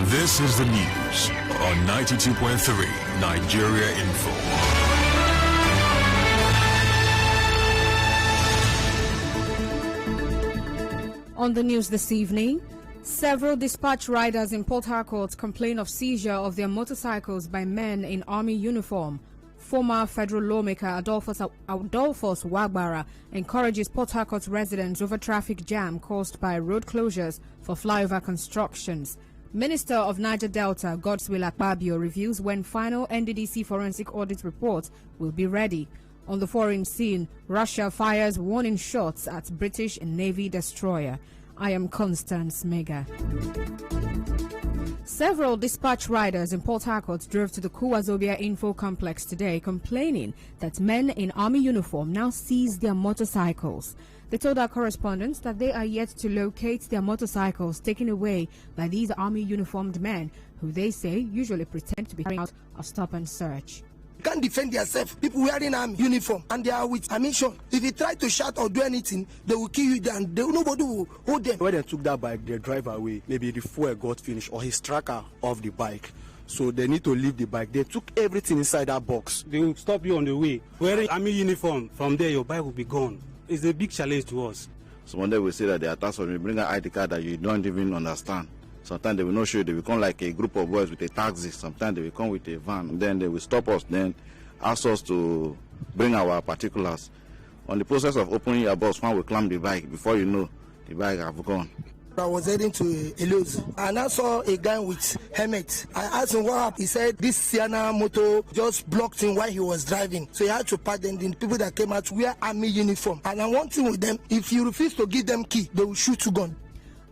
This is the news on 92.3 Nigeria Info. On the news this evening, several dispatch riders in Port Harcourt complain of seizure of their motorcycles by men in army uniform. Former federal lawmaker Adolphus Wagbara encourages Port Harcourt residents over traffic jam caused by road closures for flyover constructions. Minister of Niger Delta Godswill Akpabio reviews when final NDDC forensic audit report will be ready. On the foreign scene, Russia fires warning shots at British Navy destroyer. I am Constance Mega. Several dispatch riders in Port Harcourt drove to the Kuwazobia Info Complex today complaining that men in army uniform now seize their motorcycles. They told our correspondents that they are yet to locate their motorcycles taken away by these army uniformed men who they say usually pretend to be carrying out a stop and search. You can't defend yourself. People wearing army uniform and they are with ammunition. If you try to shout or do anything, they will kill you and nobody will hold them. When they took that bike, they drive away. Maybe the fuel got finished or his tracker off the bike. So they need to leave the bike. They took everything inside that box. They will stop you on the way. Wearing army uniform, from there your bike will be gone. It's a big challenge to us. So one day we say that they attack us, we bring an ID card that you don't even understand. Sometimes they will not show you. They will come like a group of boys with a taxi. Sometimes they will come with a van. Then they will stop us. Then ask us to bring our particulars. On the process of opening your box, when we climb the bike, before you know, the bike have gone. I was heading to Elos and I saw a guy with helmet. I asked him what happened. He said this Sienna motor just blocked him while he was driving. So he had to park them. The people that came out wear army uniform. And I'm one thing with them, if you refuse to give them key, they will shoot you gun.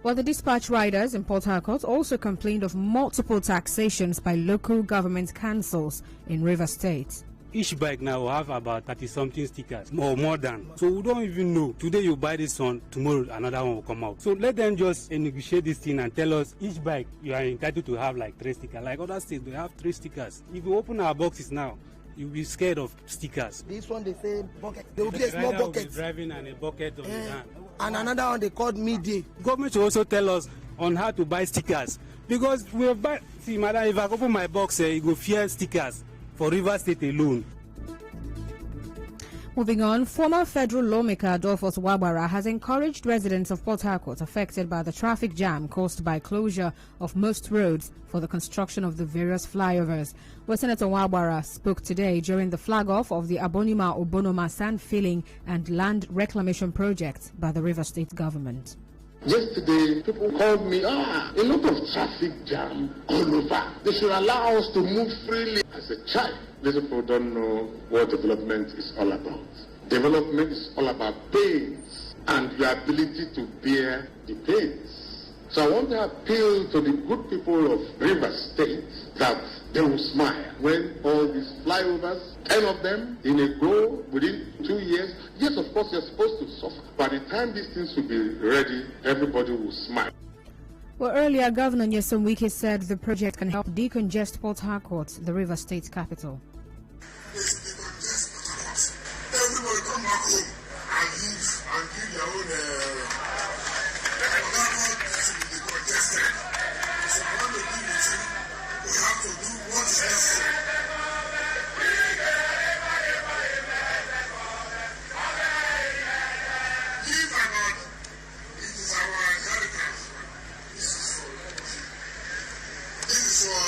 Well, the dispatch riders in Port Harcourt also complained of multiple taxations by local government councils in Rivers State. Each bike now will have about 30-something stickers, or more than. So we don't even know. Today you buy this one, tomorrow another one will come out. So let them just negotiate this thing and tell us each bike you are entitled to have like 3 stickers. Like other states, they have 3 stickers. If you open our boxes now, you'll be scared of stickers. This one they say bucket. There will be a small bucket. Will be driving and a bucket on his hand. And another one they called midday. Government should also tell us on how to buy stickers. Because we have buy, see madam, if I open my box, you go fear stickers for Rivers State alone. Moving on, former federal lawmaker Adolphus Wagbara has encouraged residents of Port Harcourt affected by the traffic jam caused by closure of most roads for the construction of the various flyovers. Well, Senator Wagbara spoke today during the flag-off of the Abonima-Obonoma sand filling and land reclamation project by the Rivers State government. Yesterday, people called me, a lot of traffic jam all over. They should allow us to move freely. As a child, these people don't know what development is all about. Development is all about pains and your ability to bear the pains. So I want to appeal to the good people of Rivers State that they will smile when all these flyovers, 10 of them in a go within 2 years. Yes, of course, you're supposed to suffer. By the time these things will be ready, everybody will smile. Well, earlier, Governor Nyesom Wike said the project can help decongest Port Harcourt, the River State capital. Everybody come back home and live and give their own So when we do the thing, we have to do what is necessary. Live about it is our inheritance. This is for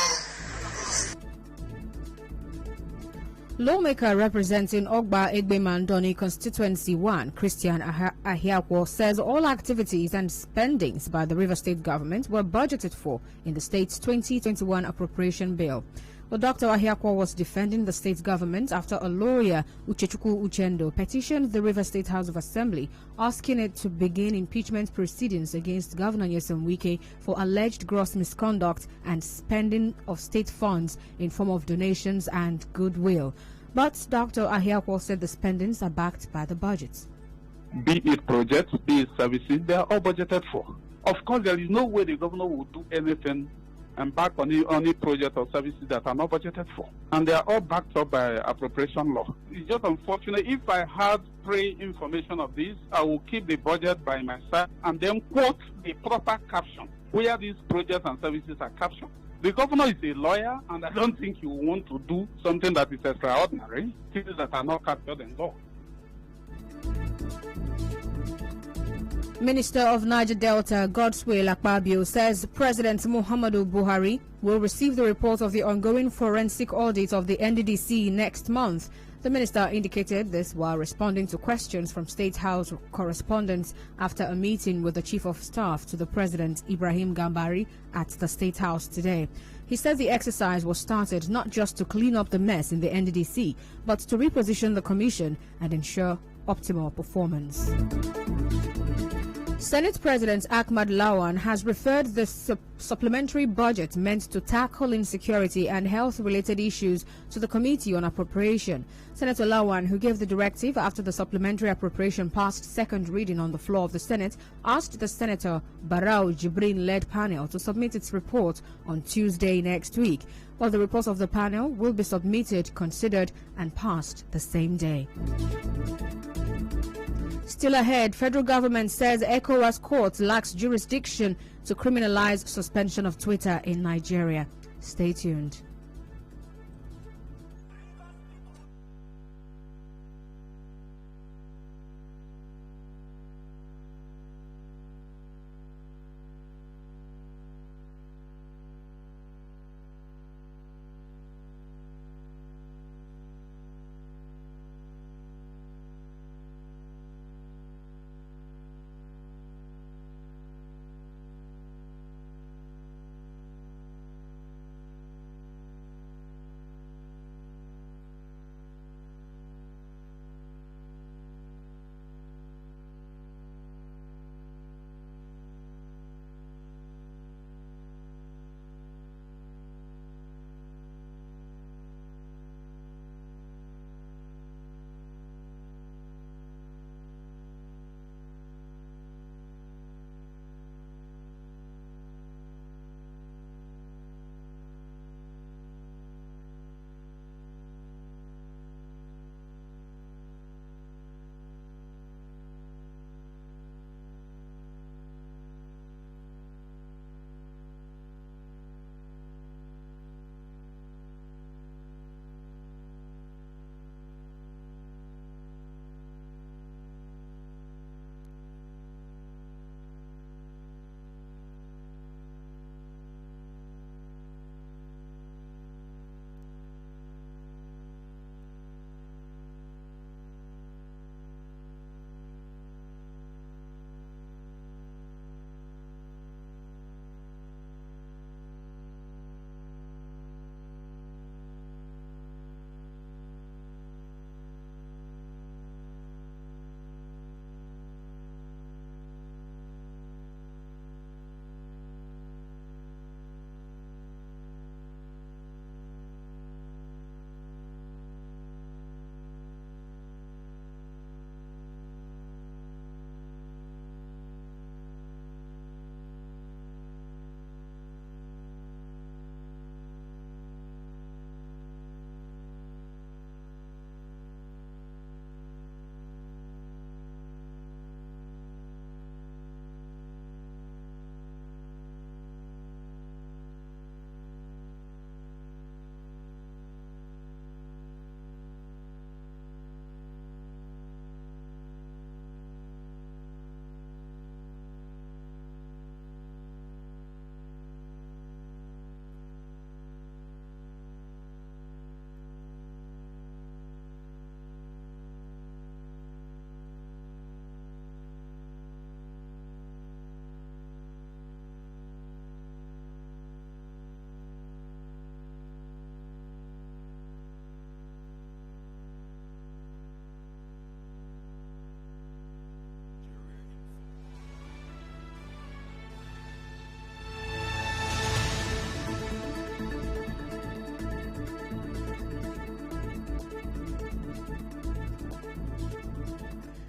Lawmaker representing Ogba Egbe-Mandoni Constituency 1, Christian Ahiakwo, says all activities and spendings by the River State government were budgeted for in the state's 2021 appropriation bill. Well, Dr. Ahiakwo was defending the state government after a lawyer, Uchechukwu Uchendo, petitioned the River State House of Assembly asking it to begin impeachment proceedings against Governor Nyesom Wike for alleged gross misconduct and spending of state funds in form of donations and goodwill. But Dr. Ahiakwo said the spendings are backed by the budget. Be it projects, be it services, they are all budgeted for. Of course, there is no way the governor will do anything and back on any project or services that are not budgeted for. And they are all backed up by appropriation law. It's just unfortunate. If I had pre-information of this, I will keep the budget by my side and then quote the proper caption where these projects and services are captured. The governor is a lawyer, and I don't think you want to do something that is extraordinary, things that are not captured in law. Minister of Niger Delta, Godswill Akpabio, says President Muhammadu Buhari will receive the report of the ongoing forensic audit of the NDDC next month. The minister indicated this while responding to questions from State House correspondents after a meeting with the Chief of Staff to the President, Ibrahim Gambari, at the State House today. He said the exercise was started not just to clean up the mess in the NDDC, but to reposition the Commission and ensure optimal performance. Senate President Ahmad Lawan has referred the supplementary budget meant to tackle insecurity and health-related issues to the Committee on Appropriation. Senator Lawan, who gave the directive after the supplementary appropriation passed second reading on the floor of the Senate, asked the Senator Barau Jibrin-led panel to submit its report on Tuesday next week. While the report of the panel will be submitted, considered, and passed the same day. Still ahead, federal government says ECOWAS court lacks jurisdiction to criminalize suspension of Twitter in Nigeria. Stay tuned.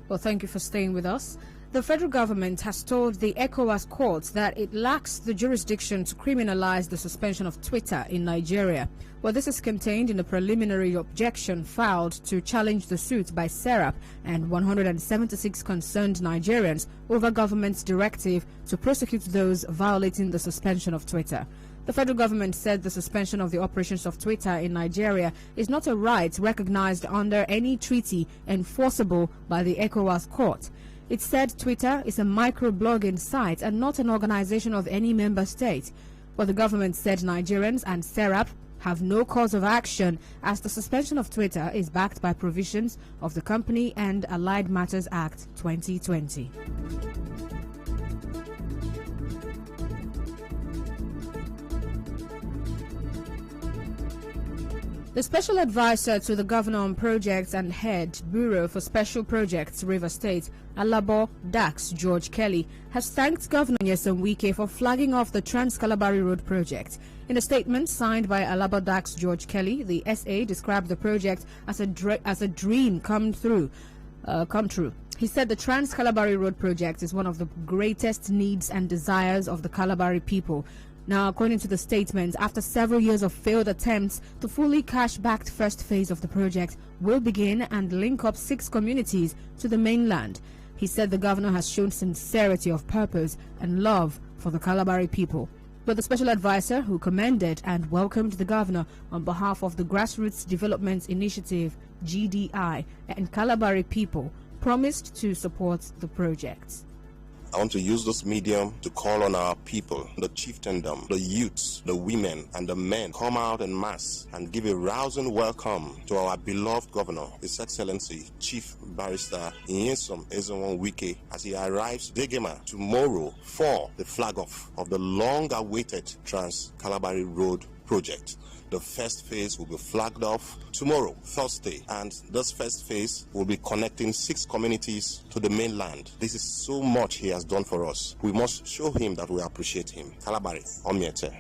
Well, thank you for staying with us. The federal government has told the ECOWAS court that it lacks the jurisdiction to criminalize the suspension of Twitter in Nigeria. Well, this is contained in a preliminary objection filed to challenge the suit by SERAP and 176 concerned Nigerians over government's directive to prosecute those violating the suspension of Twitter. The federal government said the suspension of the operations of Twitter in Nigeria is not a right recognized under any treaty enforceable by the ECOWAS court. It said Twitter is a microblogging site and not an organization of any member state. But the government said Nigerians and SERAP have no cause of action as the suspension of Twitter is backed by provisions of the Company and Allied Matters Act 2020. The special advisor to the governor on projects and head Bureau for Special Projects, River State, Alabo Dax George Kelly, has thanked Governor Nyesom Wike for flagging off the Trans-Calabari Road project. In a statement signed by Alabo Dax George Kelly, the SA described the project as a dream come true. He said the Trans-Calabari Road project is one of the greatest needs and desires of the Calabari people. Now, according to the statement, after several years of failed attempts, the fully cash-backed first phase of the project will begin and link up 6 communities to the mainland. He said the governor has shown sincerity of purpose and love for the Calabari people. But the special advisor, who commended and welcomed the governor on behalf of the Grassroots Development Initiative, GDI, and Calabari people, promised to support the project. I want to use this medium to call on our people, the chieftaindom, the youths, the women, and the men, come out en masse and give a rousing welcome to our beloved governor, His Excellency Chief Barrister Nyesom Wike, as he arrives Degema tomorrow for the flag-off of the long-awaited Trans-Calabari Road project. The first phase will be flagged off tomorrow, Thursday, and this first phase will be connecting 6 communities to the mainland. This is so much he has done for us. We must show him that we appreciate him. Calabari, Omiete.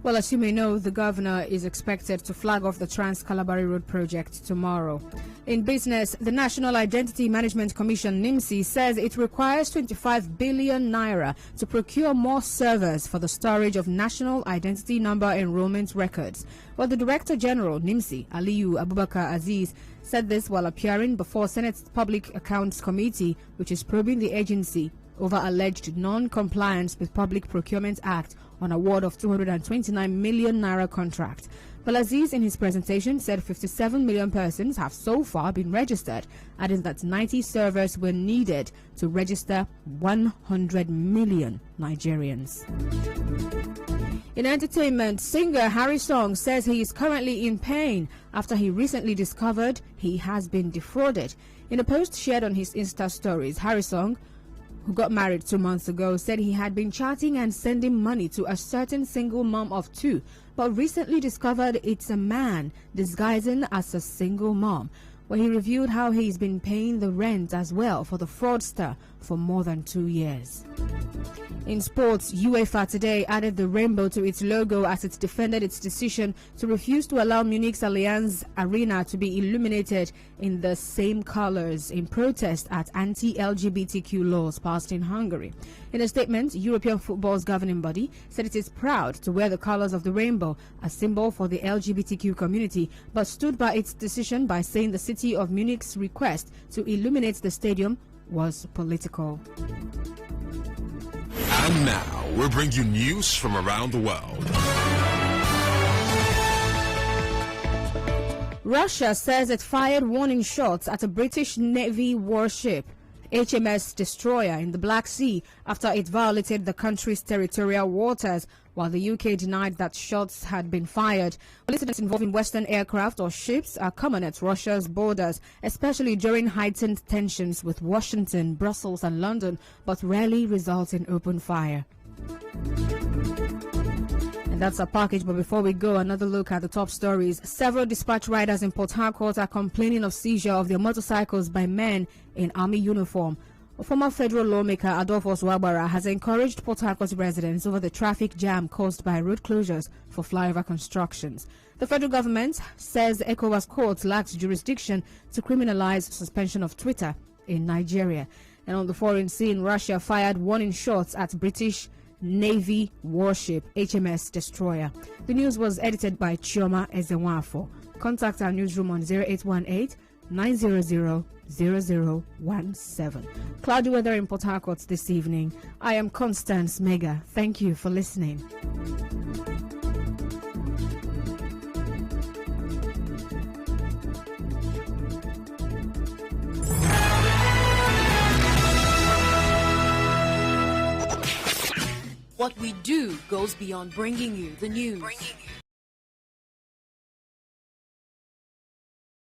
Well, as you may know, the governor is expected to flag off the Trans-Calabari Road project tomorrow. In business, the National Identity Management Commission, NIMSI, says it requires 25 billion naira to procure more servers for the storage of national identity number enrollment records. Well, the Director General, NIMSI, Aliyu Abubakar Aziz, said this while appearing before Senate Public Accounts Committee, which is probing the agency over alleged non-compliance with Public Procurement Act on award of 229 million naira contract. But Aziz, in his presentation, said 57 million persons have so far been registered, adding that 90 servers were needed to register 100 million Nigerians. In entertainment, singer Harry Song says he is currently in pain after he recently discovered he has been defrauded. In a post shared on his Insta stories, Harry Song, who got married 2 months ago, said he had been chatting and sending money to a certain single mom of 2, but recently discovered it's a man disguising as a single mom, where he revealed how he's been paying the rent as well for the fraudster for more than 2 years. In sports, UEFA today added the rainbow to its logo as it defended its decision to refuse to allow Munich's Allianz Arena to be illuminated in the same colors in protest at anti-LGBTQ laws passed in Hungary. In a statement, European football's governing body said it is proud to wear the colors of the rainbow, a symbol for the LGBTQ community, but stood by its decision by saying the city of Munich's request to illuminate the stadium was political. And now, we'll bring you news from around the world. Russia says it fired warning shots at a British Navy warship, HMS Destroyer, in the Black Sea after it violated the country's territorial waters, while the UK denied that shots had been fired. Incidents involving Western aircraft or ships are common at Russia's borders, especially during heightened tensions with Washington, Brussels and London, but rarely result in open fire. And that's our package, but before we go, another look at the top stories. Several dispatch riders in Port Harcourt are complaining of seizure of their motorcycles by men in army uniform. A former federal lawmaker, Adolphus Wabara, has encouraged Port Harcourt residents over the traffic jam caused by road closures for flyover constructions. The federal government says ECOWAS court lacks jurisdiction to criminalize suspension of Twitter in Nigeria. And on the foreign scene, Russia fired warning shots at British Navy warship HMS Destroyer. The news was edited by Chioma Ezenwafo. Contact our newsroom on 0818 900 0017. Cloudy weather in Port Harcourt this evening. I am Constance Mega. Thank you for listening. What we do goes beyond bringing you the news.